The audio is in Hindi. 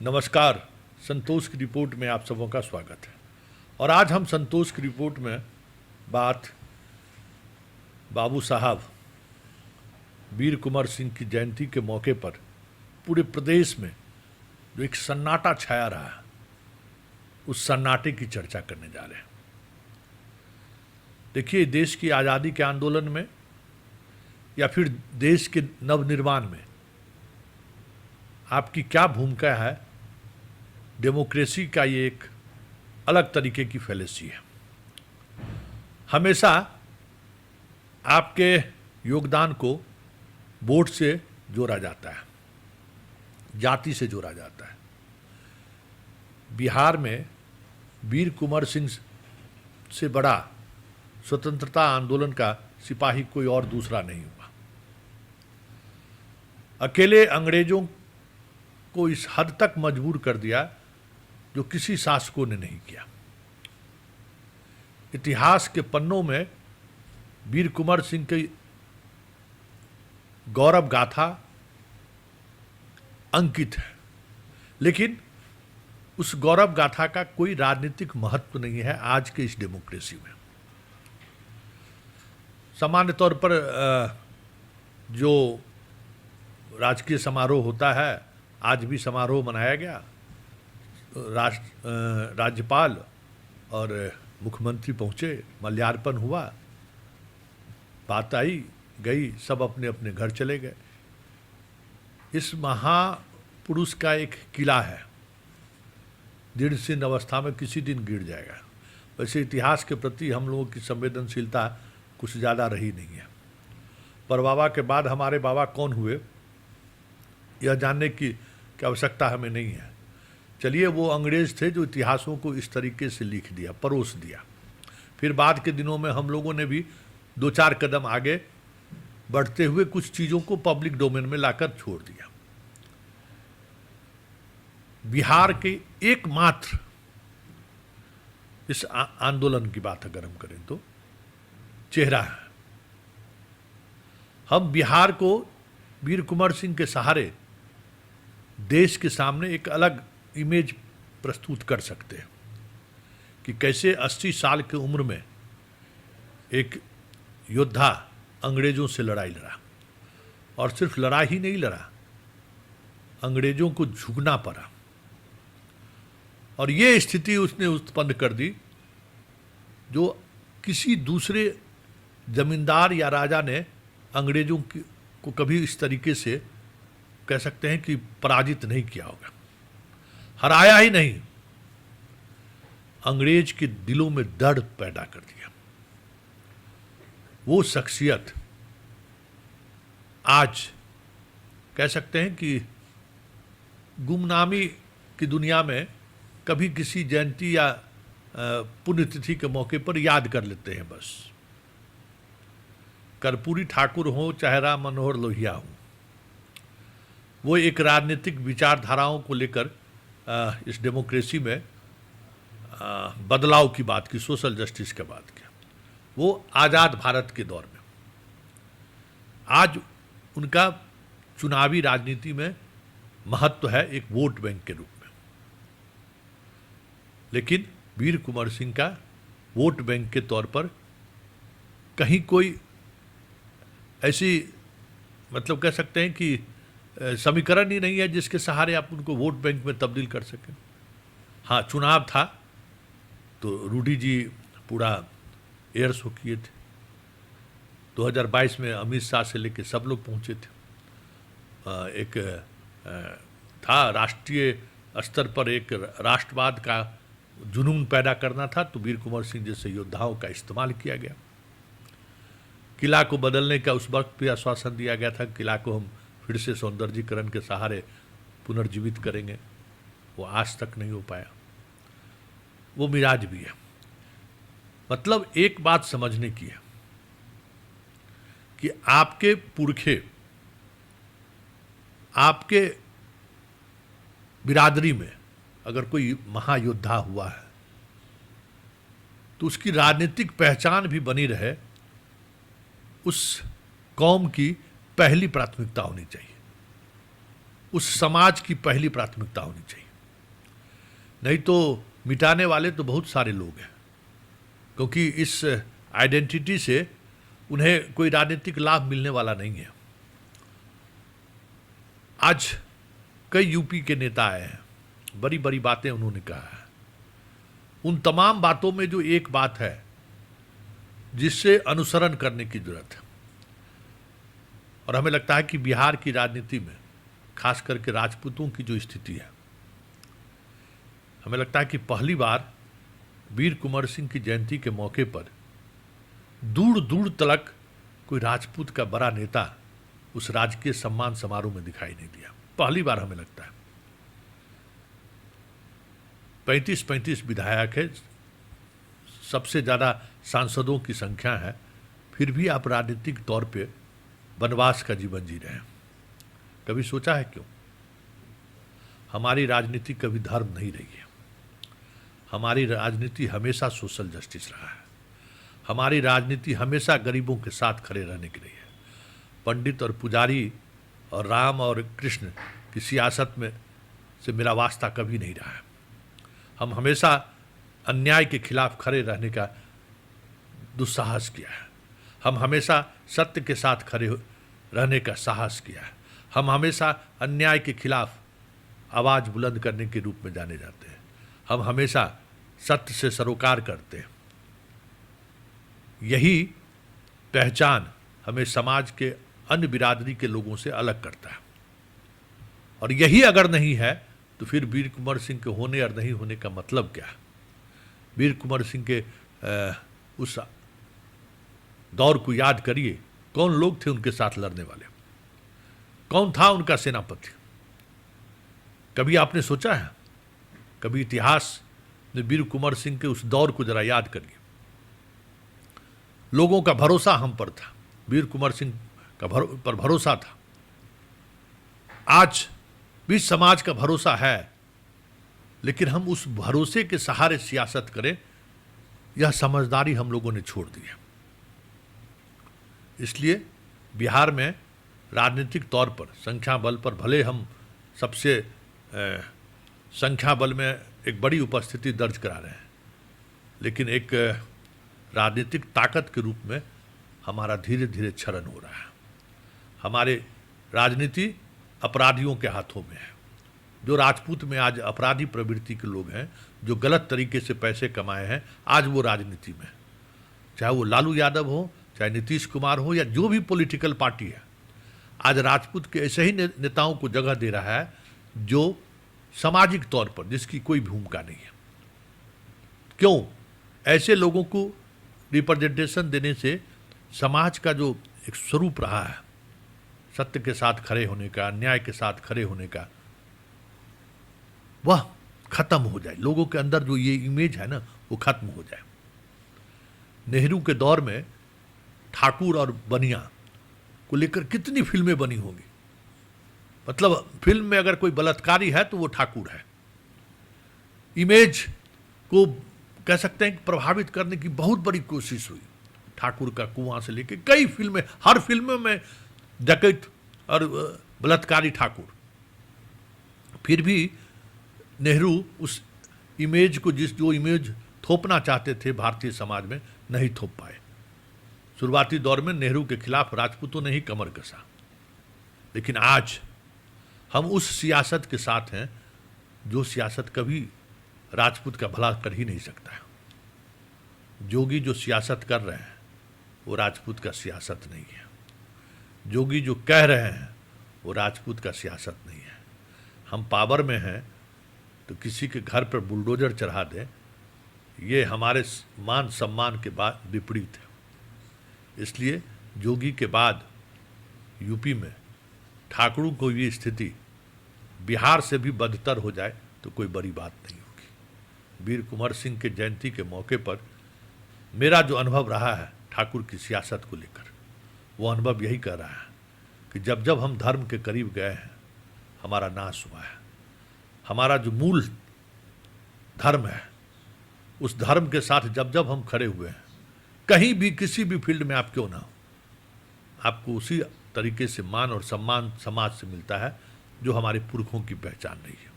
नमस्कार। संतोष की रिपोर्ट में आप सबों का स्वागत है। और आज हम संतोष की रिपोर्ट में बात बाबू साहब वीर कुंवर सिंह की जयंती के मौके पर पूरे प्रदेश में जो एक सन्नाटा छाया रहा है, उस सन्नाटे की चर्चा करने जा रहे हैं। देखिए, देश की आज़ादी के आंदोलन में या फिर देश के नवनिर्माण में आपकी क्या भूमिका है, डेमोक्रेसी का ये एक अलग तरीके की फैलेसी है। हमेशा आपके योगदान को वोट से जोड़ा जाता है, जाति से जोड़ा जाता है। बिहार में वीर कुंवर सिंह से बड़ा स्वतंत्रता आंदोलन का सिपाही कोई और दूसरा नहीं हुआ। अकेले अंग्रेजों को इस हद तक मजबूर कर दिया जो किसी शासकों ने नहीं किया। इतिहास के पन्नों में वीर कुंवर सिंह की गौरव गाथा अंकित है, लेकिन उस गौरव गाथा का कोई राजनीतिक महत्व नहीं है आज के इस डेमोक्रेसी में। सामान्य तौर पर जो राजकीय समारोह होता है, आज भी समारोह मनाया गया। राज्यपाल और मुख्यमंत्री पहुंचे, माल्यार्पण हुआ, बात आई गई, सब अपने अपने घर चले गए। इस महापुरुष का एक किला है, दृढ़ अवस्था में किसी दिन गिर जाएगा। वैसे इतिहास के प्रति हम लोगों की संवेदनशीलता कुछ ज़्यादा रही नहीं है। पर बाबा के बाद हमारे बाबा कौन हुए, यह जानने की आवश्यकता हमें नहीं है। चलिए, वो अंग्रेज थे जो इतिहासों को इस तरीके से लिख दिया, परोस दिया। फिर बाद के दिनों में हम लोगों ने भी दो चार कदम आगे बढ़ते हुए कुछ चीज़ों को पब्लिक डोमेन में लाकर छोड़ दिया। बिहार के एकमात्र इस आंदोलन की बात अगर हम करें तो चेहरा है। हम बिहार को वीर कुंवर सिंह के सहारे देश के सामने एक अलग इमेज प्रस्तुत कर सकते हैं कि कैसे 80 साल की उम्र में एक योद्धा अंग्रेजों से लड़ाई लड़ा, और सिर्फ लड़ाई ही नहीं लड़ा, अंग्रेजों को झुकना पड़ा। और ये स्थिति उसने उत्पन्न कर दी जो किसी दूसरे जमींदार या राजा ने अंग्रेजों को कभी इस तरीके से कह सकते हैं कि पराजित नहीं किया होगा, हराया ही नहीं, अंग्रेज के दिलों में दर्द पैदा कर दिया। वो शख्सियत आज कह सकते हैं कि गुमनामी की दुनिया में कभी किसी जयंती या पुण्यतिथि के मौके पर याद कर लेते हैं बस। कर्पूरी ठाकुर हो चाहे राम मनोहर लोहिया हो, वो एक राजनीतिक विचारधाराओं को लेकर इस डेमोक्रेसी में बदलाव की बात की, सोशल जस्टिस की बात की। वो आज़ाद भारत के दौर में आज उनका चुनावी राजनीति में महत्व है एक वोट बैंक के रूप में, लेकिन वीर कुंवर सिंह का वोट बैंक के तौर पर कहीं कोई ऐसी मतलब कह सकते हैं कि समीकरण ही नहीं है जिसके सहारे आप उनको वोट बैंक में तब्दील कर सकें। हाँ, चुनाव था तो रूडी जी पूरा एयर शो किए थे। 2022 में अमित शाह से लेकर सब लोग पहुंचे थे। एक था राष्ट्रीय स्तर पर एक राष्ट्रवाद का जुनून पैदा करना था, तो वीर कुंवर सिंह जैसे योद्धाओं का इस्तेमाल किया गया। किला को बदलने का उस वक्त भी आश्वासन दिया गया था, किला को हम फिर से सौंदर्यीकरण के सहारे पुनर्जीवित करेंगे। वो आज तक नहीं हो पाया। वो मिराज भी है। मतलब एक बात समझने की है कि आपके पुरखे, आपके बिरादरी में अगर कोई महायोद्धा हुआ है तो उसकी राजनीतिक पहचान भी बनी रहे, उस कौम की पहली प्राथमिकता होनी चाहिए, उस समाज की पहली प्राथमिकता होनी चाहिए। नहीं तो मिटाने वाले तो बहुत सारे लोग हैं, क्योंकि इस आइडेंटिटी से उन्हें कोई राजनीतिक लाभ मिलने वाला नहीं है। आज कई यूपी के नेता आए हैं, बड़ी बड़ी बातें उन्होंने कहा है। उन तमाम बातों में जो एक बात है जिससे अनुसरण करने की जरूरत है, और हमें लगता है कि बिहार की राजनीति में खास करके राजपूतों की जो स्थिति है, हमें लगता है कि पहली बार वीर कुंवर सिंह की जयंती के मौके पर दूर दूर तक कोई राजपूत का बड़ा नेता उस राजकीय सम्मान समारोह में दिखाई नहीं दिया। पहली बार हमें लगता है 35 विधायक है, सबसे ज़्यादा सांसदों की संख्या है, फिर भी आप राजनीतिक तौर पे वनवास का जीवन जी रहे हैं। कभी सोचा है क्यों? हमारी राजनीति कभी धर्म नहीं रही है। हमारी राजनीति हमेशा सोशल जस्टिस रहा है। हमारी राजनीति हमेशा गरीबों के साथ खड़े रहने की रही है। पंडित और पुजारी और राम और कृष्ण की सियासत में से मेरा वास्ता कभी नहीं रहा है। हम हमेशा अन्याय के खिलाफ खड़े रहने का दुस्साहस किया है। हम हमेशा सत्य के साथ खड़े रहने का साहस किया है। हम हमेशा अन्याय के खिलाफ आवाज़ बुलंद करने के रूप में जाने जाते हैं। हम हमेशा सत्य से सरोकार करते हैं। यही पहचान हमें समाज के अन्य बिरादरी के लोगों से अलग करता है। और यही अगर नहीं है तो फिर वीर कुंवर सिंह के होने और नहीं होने का मतलब क्या है? वीर कुंवर सिंह के उस दौर को याद करिए, कौन लोग थे उनके साथ लड़ने वाले, कौन था उनका सेनापति? कभी आपने सोचा है? कभी इतिहास ने वीर कुंवर सिंह के उस दौर को जरा याद करिए। लोगों का भरोसा हम पर था, वीर कुंवर सिंह का पर भरोसा था। आज भी समाज का भरोसा है, लेकिन हम उस भरोसे के सहारे सियासत करें, यह समझदारी हम लोगों ने छोड़ दी है। इसलिए बिहार में राजनीतिक तौर पर संख्या बल पर भले हम सबसे संख्या बल में एक बड़ी उपस्थिति दर्ज करा रहे हैं, लेकिन एक राजनीतिक ताकत के रूप में हमारा धीरे धीरे क्षरण हो रहा है। हमारे राजनीति अपराधियों के हाथों में है। जो राजपूत में आज अपराधी प्रवृत्ति के लोग हैं, जो गलत तरीके से पैसे कमाए हैं, आज वो राजनीति में, चाहे वो लालू यादव हो, चाहे नीतीश कुमार हो, या जो भी पॉलिटिकल पार्टी है, आज राजपूत के ऐसे ही नेताओं को जगह दे रहा है जो सामाजिक तौर पर जिसकी कोई भूमिका नहीं है। क्यों? ऐसे लोगों को रिप्रेजेंटेशन देने से समाज का जो एक स्वरूप रहा है सत्य के साथ खड़े होने का, अन्याय के साथ खड़े होने का, वह खत्म हो जाए। लोगों के अंदर जो ये इमेज है ना, वो खत्म हो जाए। नेहरू के दौर में ठाकुर और बनिया को लेकर कितनी फिल्में बनी होंगी। मतलब फिल्म में अगर कोई बलात्कारी है तो वो ठाकुर है। इमेज को कह सकते हैं कि प्रभावित करने की बहुत बड़ी कोशिश हुई। ठाकुर का कुआं से लेकर कई फिल्में, हर फिल्म में डकैत और बलात्कारी ठाकुर। फिर भी नेहरू उस इमेज को, जो इमेज थोपना चाहते थे भारतीय समाज में, नहीं थोप पाए। शुरुआती दौर में नेहरू के खिलाफ राजपूतों ने ही कमर कसा, लेकिन आज हम उस सियासत के साथ हैं जो सियासत कभी राजपूत का भला कर ही नहीं सकता है। जोगी जो सियासत कर रहे हैं वो राजपूत का सियासत नहीं है। जोगी जो कह रहे हैं वो राजपूत का सियासत नहीं है। हम पावर में हैं तो किसी के घर पर बुलडोजर चढ़ा दें, ये हमारे मान सम्मान के बाद विपरीत है। इसलिए जोगी के बाद यूपी में ठाकुरों को ये स्थिति बिहार से भी बदतर हो जाए तो कोई बड़ी बात नहीं होगी। वीर कुंवर सिंह के जयंती के मौके पर मेरा जो अनुभव रहा है ठाकुर की सियासत को लेकर, वो अनुभव यही कह रहा है कि जब जब हम धर्म के करीब गए हैं हमारा नाश हुआ है। हमारा जो मूल धर्म है, उस धर्म के साथ जब जब हम खड़े हुए हैं, कहीं भी किसी भी फील्ड में आप क्यों ना हो, आपको उसी तरीके से मान और सम्मान समाज से मिलता है जो हमारे पुरखों की पहचान रही है।